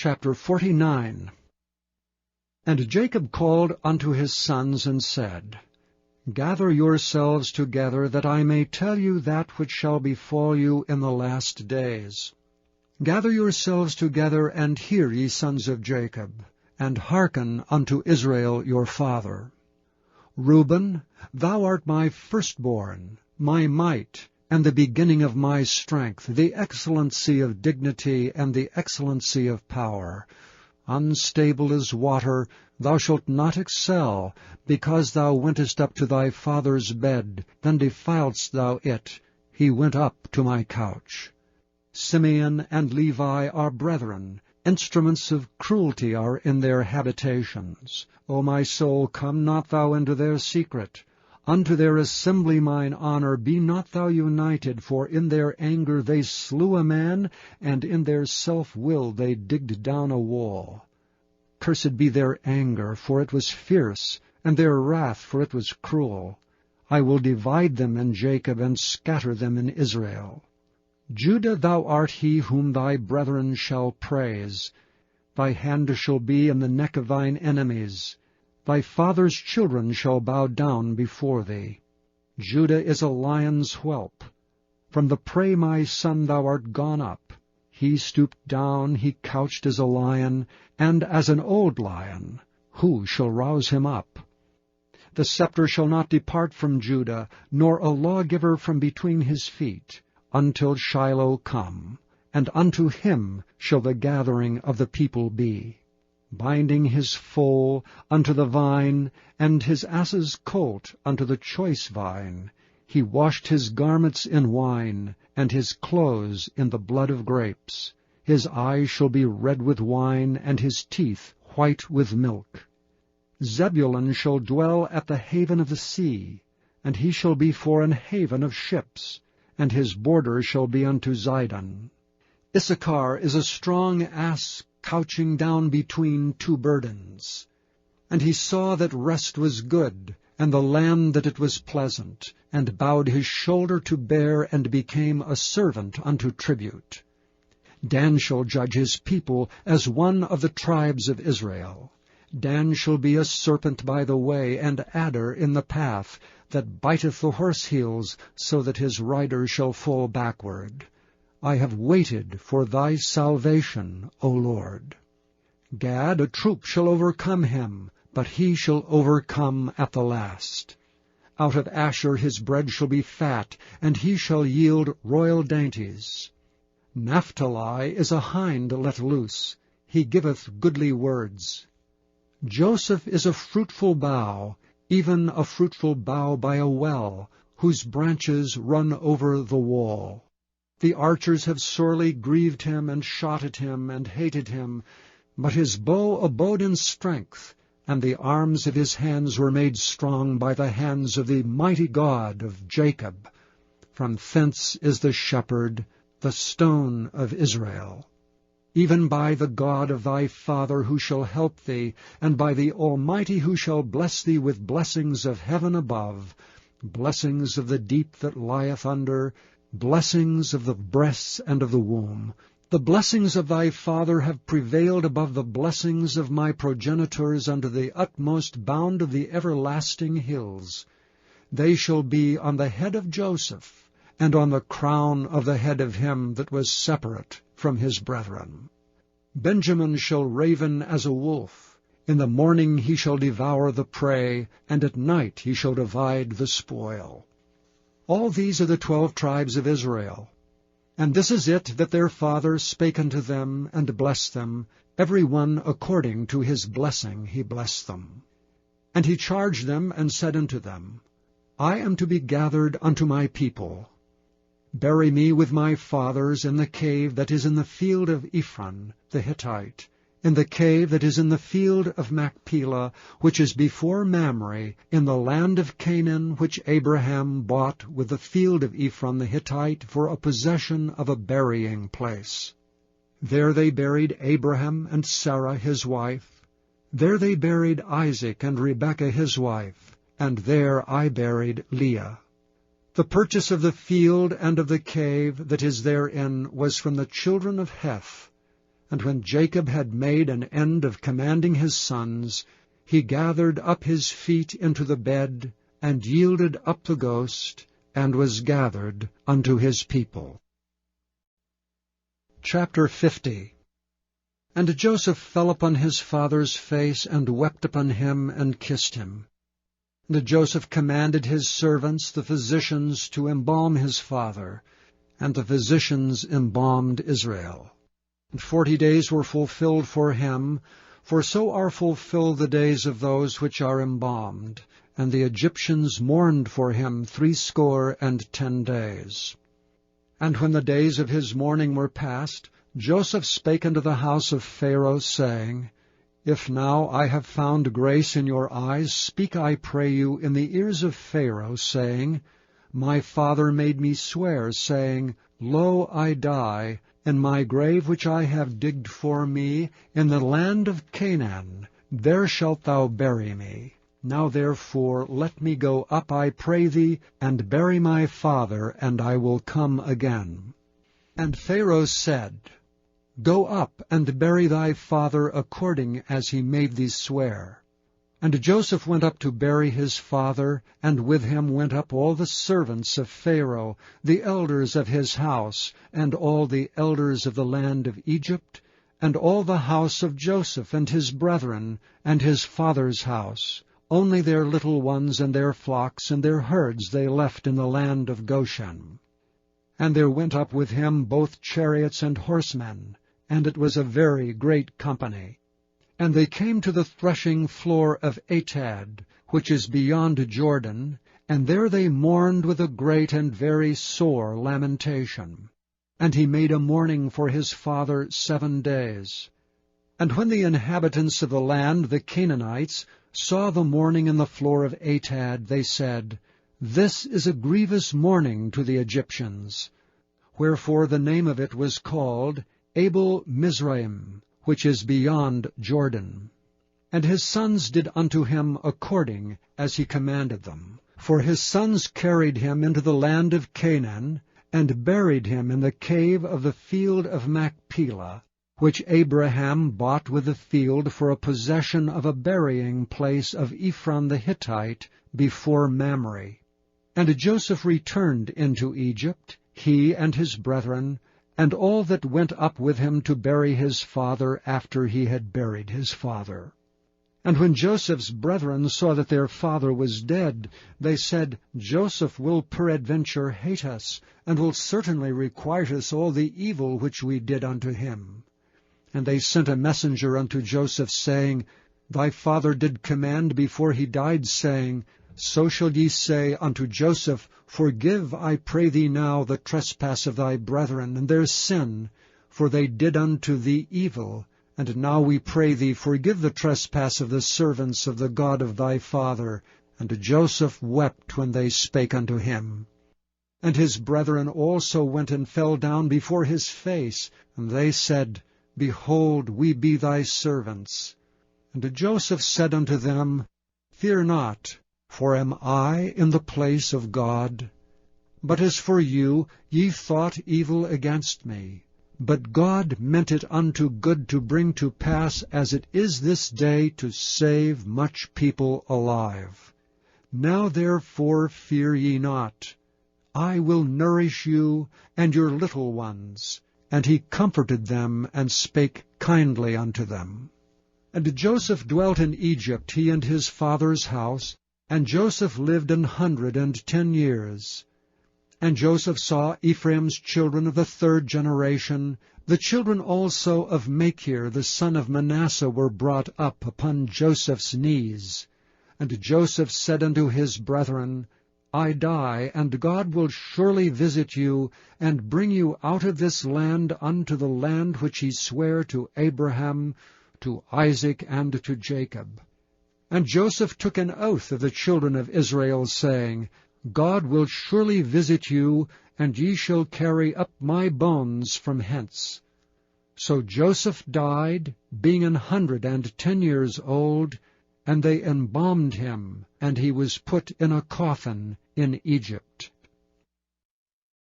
Chapter 49. And Jacob called unto his sons, and said, Gather yourselves together, that I may tell you that which shall befall you in the last days. Gather yourselves together, and hear, ye sons of Jacob, and hearken unto Israel your father. Reuben, thou art my firstborn, my might, and the beginning of my strength, the excellency of dignity, and the excellency of power. Unstable as water, thou shalt not excel, because thou wentest up to thy father's bed, then defiledst thou it. He went up to my couch. Simeon and Levi are brethren. Instruments of cruelty are in their habitations. O my soul, come not thou into their secret. Unto their assembly mine honour, be not thou united, for in their anger they slew a man, and in their self-will they digged down a wall. Cursed be their anger, for it was fierce, and their wrath, for it was cruel. I will divide them in Jacob, and scatter them in Israel. Judah, thou art he whom thy brethren shall praise. Thy hand shall be in the neck of thine enemies. Thy father's children shall bow down before thee. Judah is a lion's whelp. From the prey, my son, thou art gone up. He stooped down, he couched as a lion, and as an old lion. Who shall rouse him up? The scepter shall not depart from Judah, nor a lawgiver from between his feet, until Shiloh come, and unto him shall the gathering of the people be. Binding his foal unto the vine, and his ass's colt unto the choice vine. He washed his garments in wine, and his clothes in the blood of grapes. His eyes shall be red with wine, and his teeth white with milk. Zebulun shall dwell at the haven of the sea, and he shall be for an haven of ships, and his border shall be unto Zidon. Issachar is a strong ass, couching down between two burdens. And he saw that rest was good, and the land that it was pleasant, and bowed his shoulder to bear, and became a servant unto tribute. Dan shall judge his people as one of the tribes of Israel. Dan shall be a serpent by the way, and adder in the path, that biteth the horse heels, so that his rider shall fall backward. I have waited for thy salvation, O Lord. Gad, a troop shall overcome him, but he shall overcome at the last. Out of Asher his bread shall be fat, and he shall yield royal dainties. Naphtali is a hind let loose, he giveth goodly words. Joseph is a fruitful bough, even a fruitful bough by a well, whose branches run over the wall. The archers have sorely grieved him, and shot at him, and hated him. But his bow abode in strength, and the arms of his hands were made strong by the hands of the mighty God of Jacob. From thence is the shepherd, the stone of Israel. Even by the God of thy father who shall help thee, and by the Almighty who shall bless thee with blessings of heaven above, blessings of the deep that lieth under, blessings of the breasts and of the womb. The blessings of thy father have prevailed above the blessings of my progenitors unto the utmost bound of the everlasting hills. They shall be on the head of Joseph, and on the crown of the head of him that was separate from his brethren. Benjamin shall raven as a wolf. In the morning he shall devour the prey, and at night he shall divide the spoil. All these are the 12 tribes of Israel. And this is it that their father spake unto them, and blessed them, every one according to his blessing he blessed them. And he charged them, and said unto them, I am to be gathered unto my people. Bury me with my fathers in the cave that is in the field of Ephron the Hittite, in the cave that is in the field of Machpelah, which is before Mamre, in the land of Canaan, which Abraham bought with the field of Ephron the Hittite for a possession of a burying place. There they buried Abraham and Sarah his wife. There they buried Isaac and Rebekah his wife, and there I buried Leah. The purchase of the field and of the cave that is therein was from the children of Heth, And when Jacob had made an end of commanding his sons, he gathered up his feet into the bed, and yielded up the ghost, and was gathered unto his people. Chapter 50. And Joseph fell upon his father's face, and wept upon him, and kissed him. And Joseph commanded his servants, the physicians, to embalm his father, and the physicians embalmed Israel. And 40 days were fulfilled for him, for so are fulfilled the days of those which are embalmed. And the Egyptians mourned for him 60 days. And when the days of his mourning were past, Joseph spake unto the house of Pharaoh, saying, If now I have found grace in your eyes, speak, I pray you, in the ears of Pharaoh, saying, My father made me swear, saying, Lo, I die, in my grave which I have digged for me, in the land of Canaan, there shalt thou bury me. Now therefore let me go up, I pray thee, and bury my father, and I will come again. And Pharaoh said, Go up, and bury thy father according as he made thee swear. And Joseph went up to bury his father, and with him went up all the servants of Pharaoh, the elders of his house, and all the elders of the land of Egypt, and all the house of Joseph, and his brethren, and his father's house. Only their little ones and their flocks and their herds they left in the land of Goshen. And there went up with him both chariots and horsemen, and it was a very great company. And they came to the threshing floor of Atad, which is beyond Jordan, and there they mourned with a great and very sore lamentation. And he made a mourning for his father 7 days. And when the inhabitants of the land, the Canaanites, saw the mourning in the floor of Atad, they said, This is a grievous mourning to the Egyptians. Wherefore the name of it was called Abel Mizraim, which is beyond Jordan. And his sons did unto him according as he commanded them. For his sons carried him into the land of Canaan, and buried him in the cave of the field of Machpelah, which Abraham bought with the field for a possession of a burying place of Ephron the Hittite before Mamre. And Joseph returned into Egypt, he and his brethren, and all that went up with him to bury his father after he had buried his father. And when Joseph's brethren saw that their father was dead, they said, Joseph will peradventure hate us, and will certainly requite us all the evil which we did unto him. And they sent a messenger unto Joseph, saying, Thy father did command before he died, saying, So shall ye say unto Joseph, Forgive, I pray thee now, the trespass of thy brethren, and their sin, for they did unto thee evil. And now we pray thee, forgive the trespass of the servants of the God of thy father. And Joseph wept when they spake unto him. And his brethren also went and fell down before his face, and they said, Behold, we be thy servants. And Joseph said unto them, Fear not, for am I in the place of God? But as for you, ye thought evil against me. But God meant it unto good to bring to pass, as it is this day, to save much people alive. Now therefore fear ye not. I will nourish you and your little ones. And he comforted them, and spake kindly unto them. And Joseph dwelt in Egypt, he and his father's house, and Joseph lived 110 years. And Joseph saw Ephraim's children of the 3rd generation. The children also of Machir the son of Manasseh were brought up upon Joseph's knees. And Joseph said unto his brethren, I die, and God will surely visit you, and bring you out of this land unto the land which he sware to Abraham, to Isaac, and to Jacob. And Joseph took an oath of the children of Israel, saying, God will surely visit you, and ye shall carry up my bones from hence. So Joseph died, being 110 years old, and they embalmed him, and he was put in a coffin in Egypt.